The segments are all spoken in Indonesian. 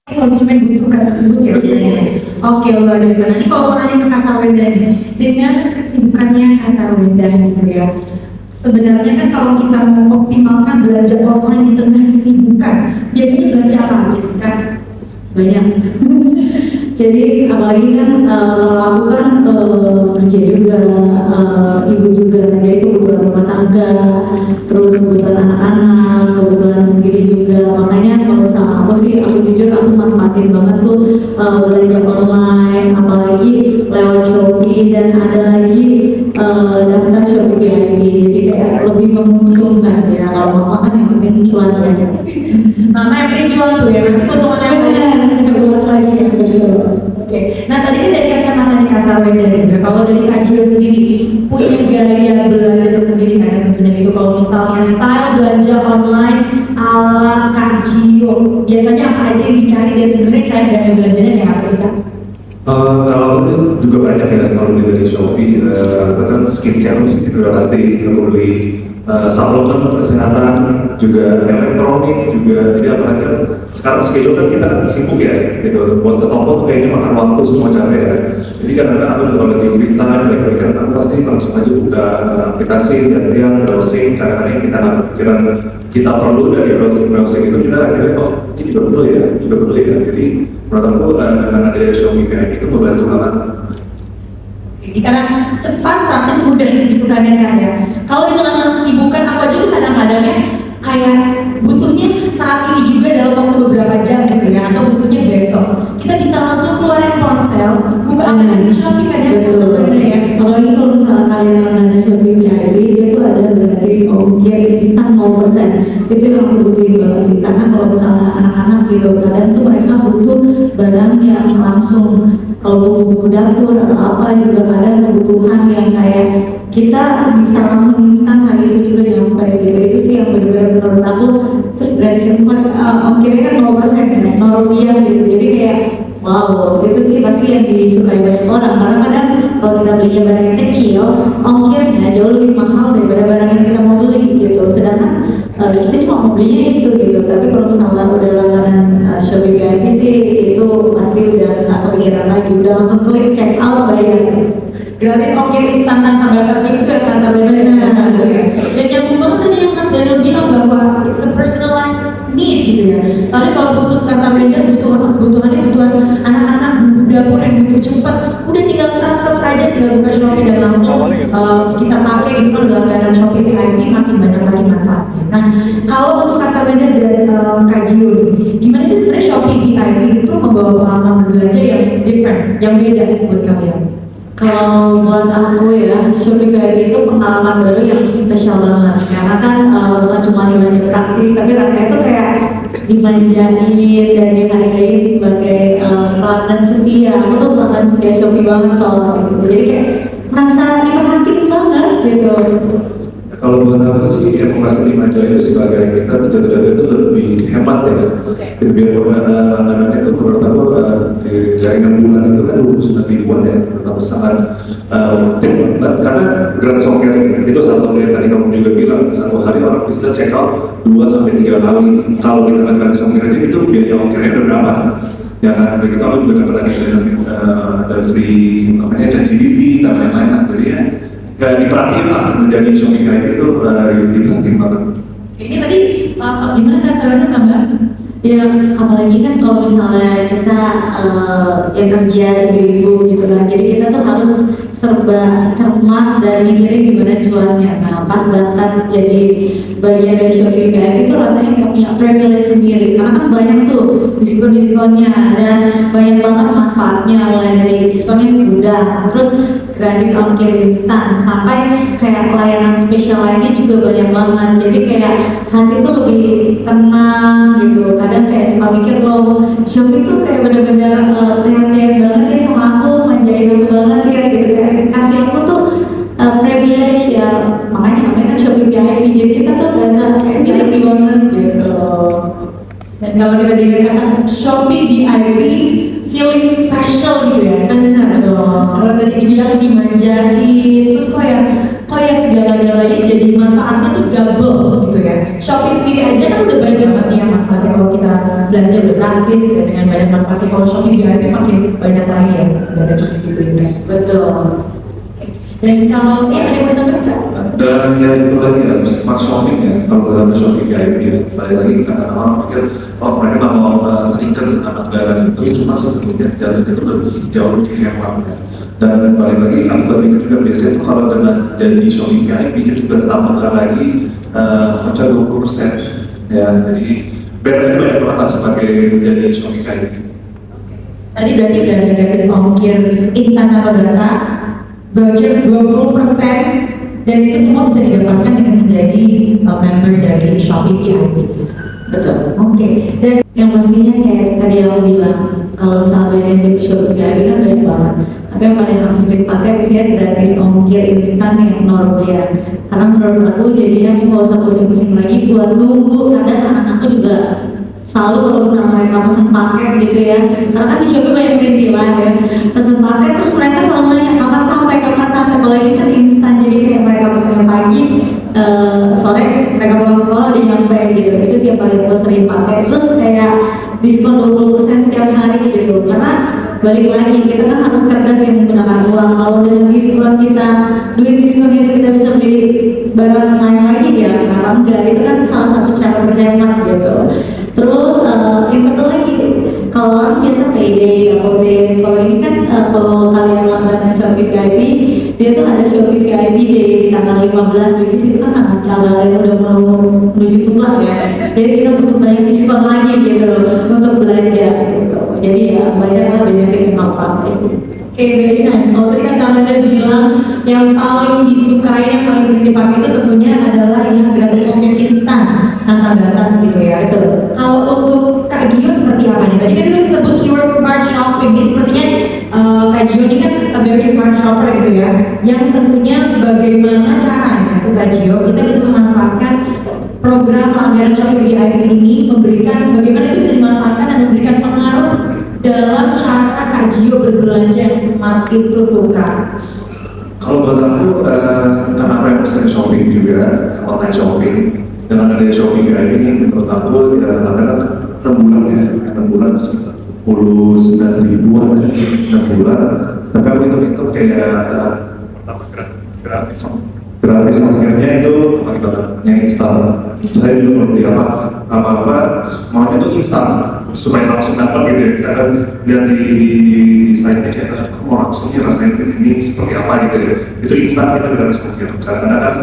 konsumen butuhkan tersebut ya. Oke, luar biasa. Nanti kalau mau nanya ke Kasar Wenda nih, dengan kesibukannya Kasar Wenda gitu ya, sebenarnya kan kalau kita mau optimalkan belanja online di tengah kesibukan, biasanya belanja apa aja sih kan? Banyak. Jadi apalagi kan kalau aku kan kerja juga, ibu juga, jadi kebutuhan rumah tangga, terus kebutuhan anak-anak, kebutuhan sendiri juga. Makanya kalau sama aku sih, aku jujur aku manfaatin banget tuh belanja online, apalagi lewat Shopee, dan ada lagi daftar Shopee VIP. Jadi kayak lebih menguntungkan ya, kalau mama kan yang penting cuan ya. Mama yang penting cuan tuh ya, nanti keuntungannya banyak, luas lagi ya, betul. Oke, nah tadi kan dari kacamata nih Kasar Wenda gitu. Kalau dari Kak Gio sendiri punya gaya belanja tersendiri kan tentunya gitu. Kalau misalnya style belanja online ala Kak Gio, biasanya apa aja yang dicari dan sebenarnya cari gaya belanjanya kayak apa sih Kak? Kalau itu juga banyak ya, kalau beli dari Shopee, kan skincare itu udah pasti kalau beli suplemen kesehatan, juga elektronik juga. Jadi apalagi kan sekarang schedule kan kita kan sibuk ya, gitu. Buat ke toko tuh kayaknya makan waktu semua capek ya. Jadi kadang-kadang aku kalau lagi free time, lagi kan aku pasti langsung aja buka aplikasi dan lihat browsing. Kadang-kadang kita nggak kepikiran kita perlu dari browsing itu, kita akhirnya oh ini juga perlu ya. Jadi menurut aku dengan ada Shopee VIP itu membantu banget. Jadi karena cepat, praktis, mudah gitu kan ya Kak ya. Kalau di tengah kesibukan apa aja tuh kadang-kadangnya kayak butuhnya saat ini juga dalam waktu beberapa jam gitu ya, atau butuhnya besok. Kita bisa langsung keluarin ponsel, buka aplikasi Shopee kan ya, sebenarnya ya. Apalagi kalau misalnya kalian ada Shopee VIP, dia tuh ada gratis ongkir instan 0%. Itu yang aku butuhin banget sih, karena kalau misalnya anak-anak gitu, kadang tuh mereka butuh barang yang langsung, kalau mau dapur atau apa juga kadang kebutuhan yang kayak kita bisa langsung instan hari itu juga nyampe gitu. Itu sih yang benar-benar menurut aku. Terus gratis ongkirnya kan 0% ya, 0 rupiah gitu. Jadi kayak wow, itu sih pasti yang disukai banyak orang. Karena kadang kalau kita belinya barang yang kecil, ongkirnya jauh lebih mahal daripada barang yang kita mau beli gitu. Sedangkan kita cuma mau belinya itu gitu. Tapi kalau misalnya udah langganan Shopee VIP sih, itu pasti udah nggak kepikiran lagi, udah langsung klik check out bayar. Gratis ongkir instan tanpa batas itu ya Kasar Wenda. Dan yang banget tadi yang Mas Daniel bilang bahwa it's a personalized need gitu ya. Tapi kalau khusus Kasar Wenda kebutuhannya anak-anak dapur yang butuh cepat, udah tinggal set aja, tinggal buka Shopee dan langsung kita pakai gitu kan. Langganan Shopee VIP makin banyak lagi manfaatnya. Nah kalau untuk Kasar Wenda dan Kak Gio nih, gimana sih sebenarnya Shopee VIP itu membawa pengalaman berbelanja yang different, yang beda buat kalian? Kalau buat aku ya, Shopee VIP itu pengalaman baru yang spesial banget. Karena kan bukan cuma nilainya praktis, tapi rasanya tuh kayak dimanjain dan dihargain sebagai pelanggan setia. Aku tuh pelanggan setia Shopee banget soalnya gitu. Jadi kayak merasa diperhatiin banget gitu. Kalau buat aku sih, yang merasa dimanjain itu sebagai kita tuh jatuh-jatuh itu lebih hemat ya. Jadi biar langganan itu menurut aku di jaringan bulan itu kan 29 ribuan ya. Menurut aku sangat penting banget, karena gratis ongkir itu satu yang tadi kamu juga bilang, satu hari orang bisa check out 2-3 kali. Kalau kita nggak gratis ongkir aja itu biaya ongkirnya udah berapa? Ya kan, begitu aku juga dapat ada free namanya ChatGPT dan lain-lain. Jadi ya kayak diperhatiin lah, menjadi Shopee VIP itu diperhatiin banget. Ini tadi gimana Kasar Wenda tambah? Ya, apalagi kan kalau misalnya kita yang kerja ibu-ibu gitu kan, jadi kita tuh harus serba cermat dan mikirin gimana cuannya. Nah, pas daftar jadi bagian dari Shopee VIP itu rasanya kayak punya privilege sendiri, karena kan banyak tuh diskon-diskonnya dan banyak banget manfaatnya, mulai dari diskonnya segudang, terus gratis ongkir instan, sampai kayak layanan spesial lainnya juga banyak banget. Jadi kayak hati tuh lebih tenang gitu. Kadang kayak suka mikir, wow, Shopee tuh kayak bener-bener perhatian banget ya sama aku, manjain aku banget ya gitu, kayak kasih aku tuh privilege ya. Makanya namanya kan Shopee VIP, jadi kita tuh berasa kayak VIP banget gitu. Dan kalau kita dikatakan Shopee VIP, feeling special gitu ya. Bener dong. Kalau tadi dibilang dimanjain, terus kok ya segala-galanya jadi manfaatnya tuh double gitu ya. Shopee sendiri aja kan udah banyak banget nih yang manfaatnya kalau kita belanja udah praktis ya, dengan banyak manfaatnya. Kalau Shopee VIP makin banyak lagi ya, ada gitu ya. Betul. Dan kalau ya ada yang mau ditambahkan nggak? Dan yang itu lagi ya, smart shopping ya. Kalau dalam shopping VIP ya, balik lagi karena orang pikir, oh mereka nggak mau terikat dengan anggaran itu masuk kemudian jalan itu lebih jauh lebih hemat ya. Dan balik lagi, aku itu juga biasanya tuh kalau dengan jadi shopping VIP itu juga tambahkan lagi macam 20% ya. Jadi benefit banyak banget lah sebagai jadi shopping VIP. Tadi berarti udah ada gratis ongkir instan tanpa batas, voucher 20%, dan itu semua bisa didapatkan dengan menjadi member dari Shopee VIP. Betul. Oke. Dan Yang pastinya kayak tadi yang aku bilang, kalau misalnya benefit Shopee VIP kan banyak banget. Tapi yang paling aku sering pakai biasanya gratis ongkir instan yang 0 rupiah. Karena menurut aku jadinya aku nggak usah pusing-pusing lagi buat nunggu. Kadang anak aku juga selalu kalau misalnya mereka pesen paket gitu ya, karena kan di Shopee banyak perintilan ya, pesen paket terus mereka selalu nanya kapan sampai. Kalau ini kan instan, jadi kayak mereka pesen pagi, sore mereka pulang sekolah udah nyampe gitu. Itu sih yang paling aku sering pakai. Terus kayak diskon 20% setiap hari gitu, karena balik lagi kita kan harus cerdas yang menggunakan uang. Kalau dengan diskon kita, duit diskon itu kita bisa beli barang lain lagi ya, kenapa enggak? Itu kan salah satu cara berhemat gitu. Terus yang satu lagi, kalau orang biasa payday, update. Kalau ini kan kalau kalian langganan Shopee VIP, dia tuh ada Shopee VIP Day di tanggal 15, which is itu kan tanggal yang udah mau menuju tua ya. Jadi kita butuh banyak diskon lagi gitu loh untuk belanja gitu. Jadi ya banyak lah benefit yang mau pakai. oke, very nice. Kalau tadi kan Samanda bilang yang paling disukai, yang paling sering dipakai itu tentunya adalah yang gratis ongkir instan tanpa batas gitu ya. Itu. Kalau untuk Kak Gio seperti apa nih? Tadi kan dia sebut keyword smart shopping. Ini sepertinya Kak Gio ini kan a very smart shopper gitu ya. Yang tentunya bagaimana caranya tuh Kak Gio kita bisa memanfaatkan program langganan Shopee VIP ini, memberikan bagaimana itu bisa dimanfaatkan dan memberikan pengaruh dalam cara Kak Gio berbelanja yang smart itu tuh Kak. Kalau buat aku, karena aku yang pesen shopping juga, online shopping, dengan ada Shopee VIP ini, menurut aku ya ada 6 bulan ya, 6 bulan sekitar 49 ribuan, 6 bulan. Tapi aku hitung kayak gratis ongkirnya itu paling banget, yang instan. Saya juga belum beli apa-apa, maunya itu instan supaya langsung dapat gitu ya. Kita kan lihat di site-nya kayak mau langsung rasain ini seperti apa gitu ya. Itu instan kita gratis ongkir. Karena kan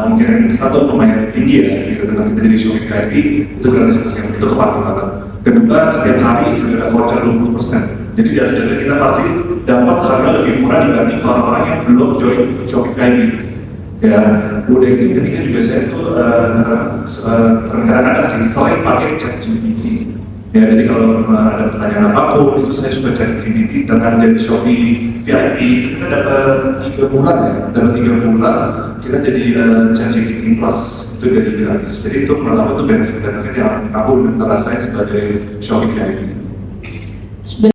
ongkir yang instan tuh lumayan tinggi ya. Gitu. Dengan kita jadi Shopee VIP itu gratis ongkir, itu kepake banget. Kedua, setiap hari juga ada voucher 20%. Jadi jatuh-jatuh kita pasti dapat harga lebih murah dibanding orang-orang yang belum join Shopee VIP. Ya, udah itu ketika juga saya tuh kadang-kadang sih selain pakai ChatGPT. Ya, jadi kalau ada pertanyaan apapun itu saya suka ChatGPT. Dengan jadi Shopee VIP itu kita dapat 3 bulan ya, dapat 3 bulan kita jadi ChatGPT Plus itu jadi gratis. Jadi itu menurut aku itu benefit yang aku ngerasain sebagai Shopee VIP.